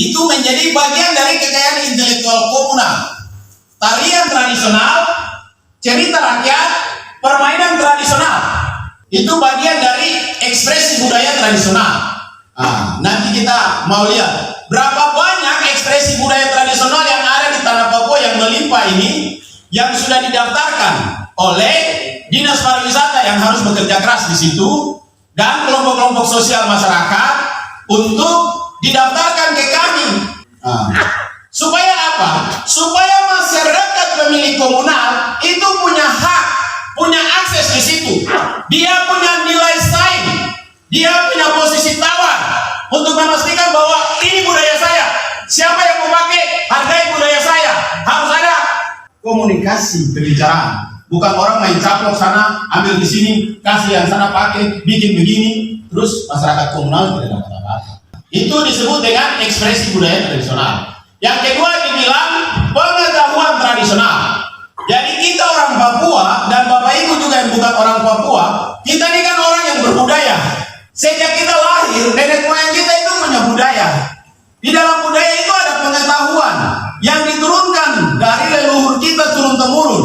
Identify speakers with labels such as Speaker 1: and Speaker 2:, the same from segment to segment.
Speaker 1: itu menjadi bagian dari kekayaan intelektual komunal. Tarian tradisional, cerita rakyat, permainan tradisional, itu bagian dari ekspresi budaya tradisional. Nanti kita mau lihat berapa banyak ekspresi budaya tradisional yang ada di tanah Papua yang melimpah ini, yang sudah didaftarkan oleh Dinas Pariwisata yang harus bekerja keras di situ, dan kelompok-kelompok sosial masyarakat untuk didaftarkan ke kami. Supaya apa? Supaya masyarakat pemilik komunal itu punya hak, punya akses di situ. Dia punya nilai saing, dia punya posisi tawar untuk memastikan bahwa ini budaya saya. Siapa yang mau pakai, hargai budaya saya. Harus ada komunikasi, pembicaraan. Bukan orang main caplok sana, ambil di sini, kasih yang sana pakai, bikin begini, terus masyarakat komunal tidak dapat apa-apa. Itu disebut dengan ekspresi budaya tradisional. Yang kedua dibilang pengetahuan tradisional. Jadi kita orang Papua, dan Bapak Ibu juga yang bukan orang Papua, kita ini kan orang yang berbudaya. Sejak kita lahir, nenek moyang kita itu punya budaya. Di dalam budaya itu ada pengetahuan yang diturunkan dari leluhur kita turun-temurun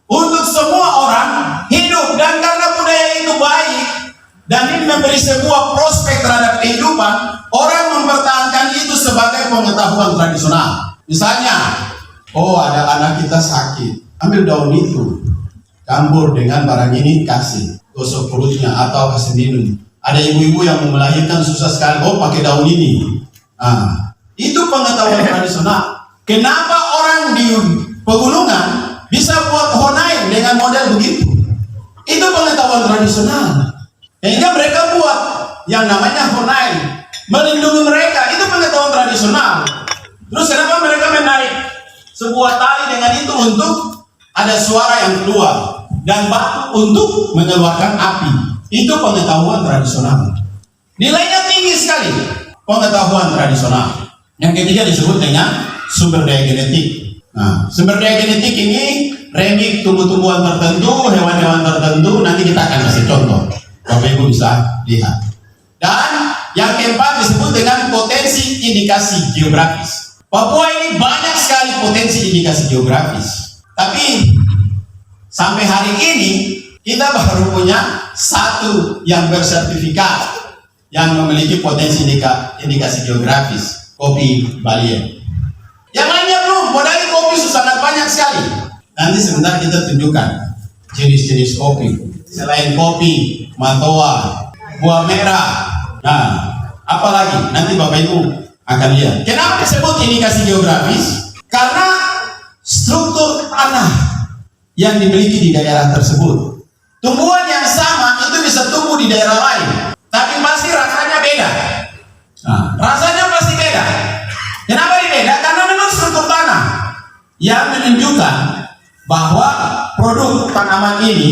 Speaker 1: untuk semua orang hidup. Dan karena budaya itu baik dan ini memberi sebuah prospek terhadap kehidupan, orang mempertahankan itu sebagai pengetahuan tradisional. Misalnya, ada anak kita sakit, ambil daun itu, campur dengan barang ini, kasih, gosok perutnya atau kasih minum. Ada ibu-ibu yang mau melahirkan susah sekali, pakai daun ini. Itu pengetahuan tradisional. Kenapa orang di pegunungan bisa buat honai dengan model begitu? Itu pengetahuan tradisional. Sehingga mereka buat yang namanya honai, melindungi mereka. Itu pengetahuan tradisional. Terus kenapa mereka menarik sebuah tali dengan itu untuk ada suara yang keluar dan batu untuk mengeluarkan api? Itu pengetahuan tradisional. Nilainya tinggi sekali, pengetahuan tradisional. Yang ketiga disebut dengan sumber daya genetik. Sumber daya genetik ini remik tumbuh-tumbuhan tertentu, hewan-hewan tertentu. Nanti kita akan kasih contoh, Bapak Ibu bisa lihat. Dan yang keempat disebut dengan potensi indikasi geografis. Papua ini banyak sekali potensi indikasi geografis. Tapi sampai hari ini kita baru punya satu yang bersertifikat yang memiliki potensi indikasi geografis, kopi Baliem. Yang lainnya belum, modal kopi sangat banyak sekali. Nanti sebentar kita tunjukkan jenis-jenis kopi. Selain kopi, matoa, buah merah. Apalagi nanti Bapak Ibu akan lihat. Kenapa disebut indikasi geografis? Karena struktur tanah yang dimiliki di daerah tersebut. Tumbuhan yang sama itu bisa tumbuh di daerah lain, tapi pasti rasanya beda. Rasanya pasti beda. Kenapa beda? Karena memang struktur tanah yang menunjukkan bahwa produk tanaman ini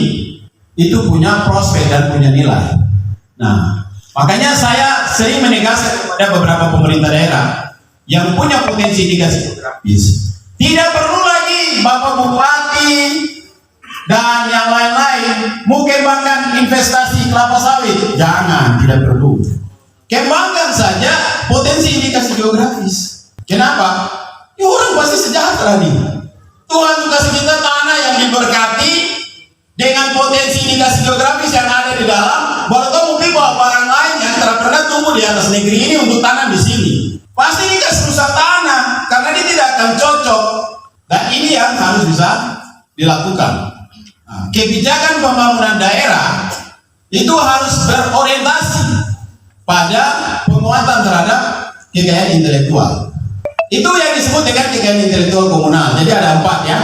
Speaker 1: itu punya prospek dan punya nilai. Makanya saya sering menegaskan kepada beberapa pemerintah daerah yang punya potensi indikasi geografis, tidak perlu lagi Bapak Bupati dan yang lain-lain mau kembangkan investasi kelapa sawit. Jangan, tidak perlu. Kembangkan saja potensi indikasi geografis. Kenapa? Orang pasti sejahtera nih. Tuhan kasih kita tanah yang diberkati dengan potensi indikasi geografis yang ada di dalam. Baru tahu mungkin bawa barang lain yang tidak pernah tumbuh di atas negeri ini untuk tanam di sini. Pasti ini kasih rusak tanah karena dia tidak akan cocok. Dan ini yang harus bisa dilakukan. Kebijakan pembangunan daerah itu harus berorientasi pada penguatan terhadap kekayaan intelektual. Itu yang disebut dengan kekayaan intelektual komunal. Jadi ada 4 ya.